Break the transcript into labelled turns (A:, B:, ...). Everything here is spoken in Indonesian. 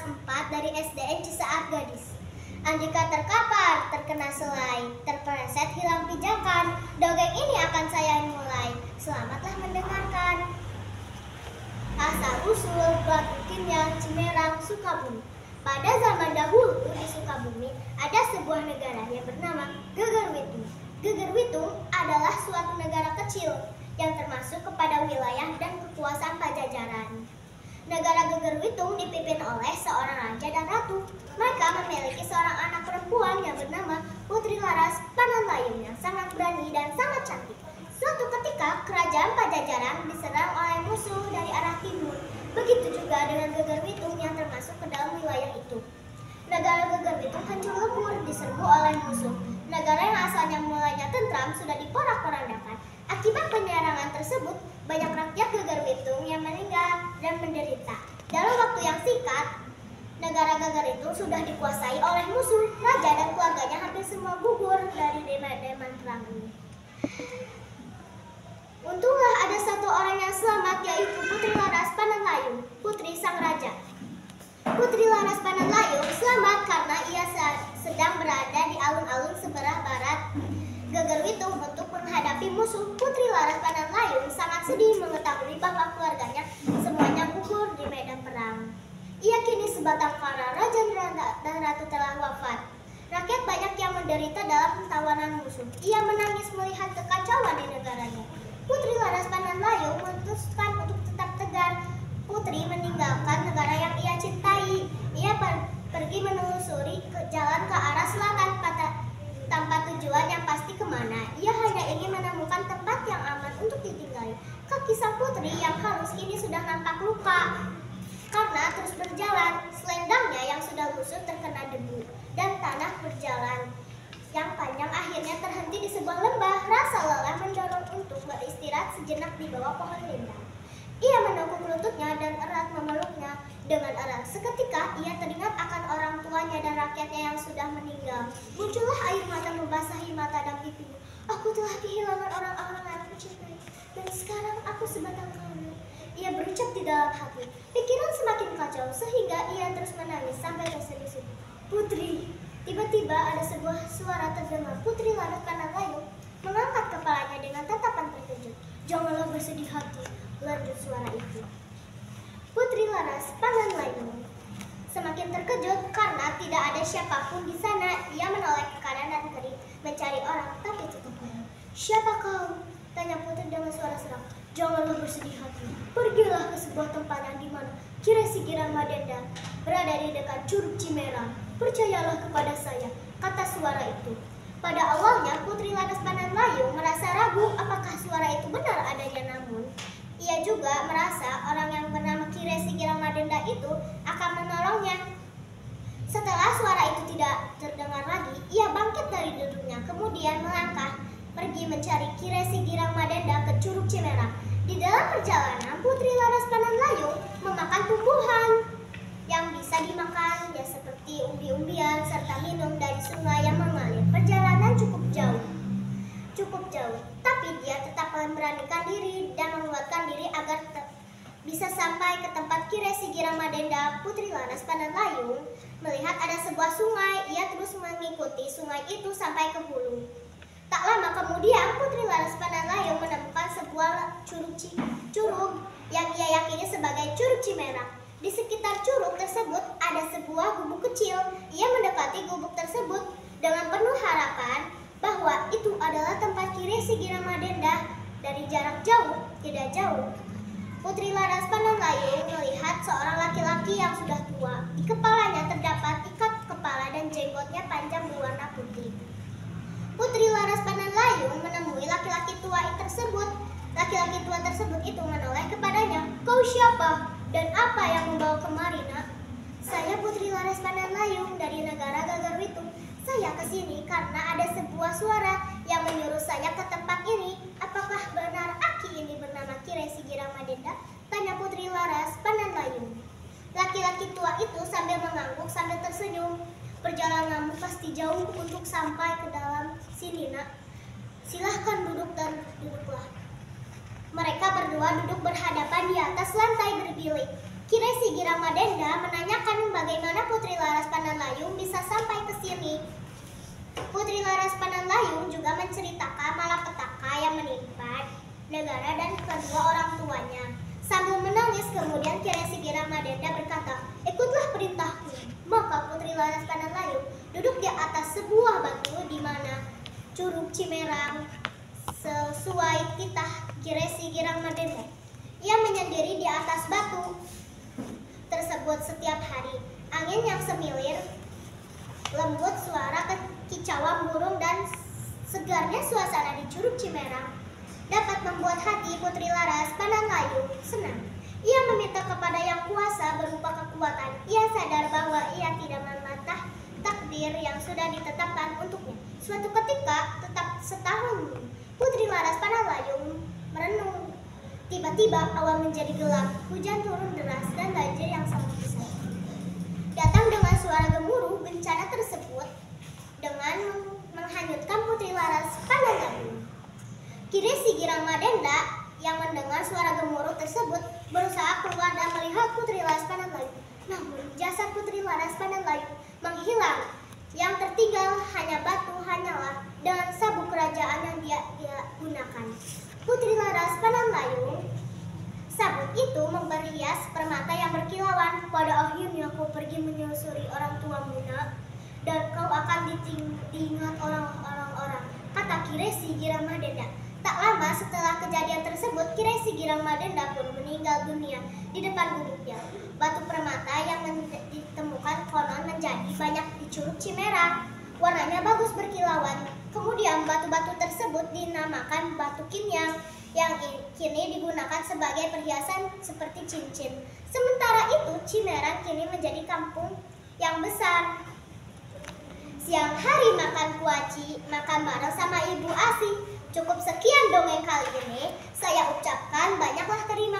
A: kelas 4 dari SDN Cisaat Gadis. Andika terkapar, terkena selai, terpeleset hilang pijakan. Dongeng ini akan saya mulai. Selamatlah mendengarkan. Asal-usul batu kimia Cimerang, Sukabumi. Pada zaman dahulu di Sukabumi ada sebuah negara yang bernama Gegerwitung. Gegerwitung adalah suatu negara kecil yang termasuk kepada wilayah dan kekuasaan Pajajaran. Negara Gegerwitung dipimpin oleh seorang raja dan ratu. Mereka memiliki seorang anak perempuan yang bernama Putri Laras Pananlayung yang sangat berani dan sangat cantik. Suatu ketika kerajaan Pajajaran diserang oleh musuh dari arah timur. Begitu juga dengan Gegerwitung yang termasuk ke dalam wilayah itu. Negara Gegerwitung hancur lebur diserbu oleh musuh. Negara yang asalnya mulanya tentram sudah diporak-porandakan. Akibat penyerangan tersebut, banyak rakyat Gegerwitung yang meninggal dan menderita. Dalam waktu yang singkat, negara Gegerwitung sudah dikuasai oleh musuh. Raja dan keluarganya hampir semua gugur dari deman perang ini. Untunglah ada satu orang yang selamat, yaitu Putri Laras Pananlayung, putri sang raja. Putri Laras Pananlayung selamat karena ia sedang berada di alun-alun sebelah barat Gegerwitung untuk menghadapi musuh. Putri Laras Pananlayung sangat sedih mengetahui bahwa keluarganya semuanya gugur di medan perang. Ia kini sebatang kara, raja dan ratu telah wafat. Rakyat banyak yang menderita dalam tawanan musuh. Ia menangis melihat kekacauan di negaranya. Putri Laras Pananlayung memutuskan untuk tetap tegar. Putri meninggalkan negara yang ia cintai. Ia pergi menelusuri jalan ke arah selatan tanpa tujuan yang pasti kemana. Ia hanya ingin menemukan tempat yang aman untuk ditinggali. Kaki sang putri yang halus ini sudah nampak luka karena terus berjalan. Selendangnya yang sudah lusuh terkena debu dan tanah berjalan yang panjang akhirnya terhenti di sebuah lembah. Rasa lelah mendorong untuk beristirahat sejenak di bawah pohon lindang. Ia menekuk lututnya dan erat memeluknya dengan erat. Seketika ia teringat akan orang tuanya dan rakyatnya yang sudah meninggal. Muncullah air mata membasahi mata dan pipinya. Aku telah kehilangan orang-orang yang aku cintai, dan sekarang aku sebatang kara. Ia berucap di dalam hati. Pikiran semakin kacau sehingga ia terus menangis sampai terseduh. Putri. Tiba-tiba ada sebuah suara terdengar. Putri Laras Pananlayung mengangkat kepalanya dengan tatapan terkejut. Janganlah bersedih hati, lanjut suara itu. Putri Laras Pananlayung semakin terkejut karena tidak ada siapapun di sana. Ia menoleh ke kanan dan kiri mencari orang, tapi tetap kurang. Siapa kau? Tanya Putri dengan suara serak. Janganlah bersedih hati. Pergilah ke sebuah tempat yang dimana Kiresi Giramadenda berada di dekat Curug Cimerang. Percayalah kepada saya, kata suara itu. Pada awalnya Putri Laras Pananlayung merasa ragu apakah suara itu benar adanya, namun ia juga merasa orang yang bernama Kiresi Giramadenda itu akan menolongnya. Setelah suara itu tidak terdengar lagi, ia bangkit dari duduknya, kemudian melangkah pergi mencari Kiresi Giramadenda ke Curug Cimerang. Di dalam perjalanan, Putri Laras Pananlayung memakan tumbuhan yang bisa dimakan, ya seperti umbi-umbian serta minum dari sungai yang mengalir. Perjalanan cukup jauh, tapi dia tetap memberanikan diri dan menguatkan diri agar bisa sampai ke tempat Kiresi Giramadenda. Putri Laras Pananlayung melihat ada sebuah sungai. Ia terus mengikuti sungai itu sampai ke hulu. Tak lama kemudian Putri Laras Pananlayung menemukan sebuah curug yang ia yakini sebagai Curug Cimerang. Di sekitar curug tersebut ada sebuah gubuk kecil. Ia mendekati gubuk tersebut dengan penuh harapan bahwa itu adalah tempat Kiresi Giramadenda. Dari jarak jauh, tidak jauh, Putri Laras Pananlayung melihat seorang laki-laki yang sudah tua. Di kepalanya terdapat ikat kepala dan jenggotnya panjang berwarna putih. Putri Laras Pananlayung menemui laki-laki tua tersebut. Laki-laki tua tersebut itu menoleh kepadanya. Kau siapa? Dan apa yang membawa kemari, nak? Saya Putri Laras Pananlayung dari negara Gegerwitung. Saya ke sini karena ada sebuah suara yang menyuruh saya ke tempat ini. Apakah benar aki ini bernama Kiresi Giramadenda? Tanya Putri Laras Pananlayung. Laki-laki tua itu sambil mengangguk sambil tersenyum. Perjalananmu pasti jauh untuk sampai ke dalam sini, nak. Silahkan duduk dan duduklah. Mereka berdua duduk berhadapan di atas lantai berbilik. Kiresi Girang Madenda menanyakan bagaimana Putri Laras Pananlayung bisa sampai ke sini. Putri Laras Pananlayung juga menceritakan malapetaka yang menimpa negara dan kedua orang tuanya. Sambil menangis, kemudian Kiresi Girang Madenda berkata, "Ikutlah perintahku." Maka Putri Laras Pananlayung duduk di atas sebuah batu di mana Curug Cimerang sesuai titah Kiresi Girang Madenda. Ia menyendiri di atas batu tersebut setiap hari. Angin yang semilir, lembut suara kicauan burung dan segarnya suasana di Curug Cimerang dapat membuat hati Putri Laras Pananlayung senang. Ia meminta kepada Yang Kuasa berupa kekuatan. Ia sadar bahwa ia tidak mematah takdir yang sudah ditetapkan untuknya. Suatu ketika, tetap setahun, Putri Laras Pananlayung merenung. Tiba-tiba awan menjadi gelap, hujan turun deras dan banjir yang sangat besar datang dengan suara gemuruh. Bencana tersebut dengan menghanyutkan Putri Laras Pananlayung. Kiresi Girang Madenda yang mendengar suara gemuruh tersebut berusaha keluar dan melihat Putri Laras Pananlayung. Namun jasad Putri Laras Pananlayung menghilang. Yang tertinggal hanya batu hanyalah dengan sabuk kerajaan yang dia gunakan. Putri Laras Pananlayung, sabuk itu memperhias permata yang berkilauan. Pada akhirnya kau pergi menyusuri orang tuamu, nak, dan kau akan diingat orang-orang, kata Kiresi Girang Madenda. Tak lama setelah kejadian tersebut, Kiresi Girang Madenda pun meninggal dunia di depan gubuknya. Batu permata yang ditemukan konon menjadi banyak di Curug Cimerang. Warnanya bagus berkilauan. Kemudian batu-batu tersebut dinamakan batu kinyang yang kini digunakan sebagai perhiasan seperti cincin. Sementara itu, Cimerang kini menjadi kampung yang besar. Siang hari makan kuaci, makan bareng sama Ibu Asih. Cukup sekian dongeng kali ini. Saya ucapkan banyaklah terima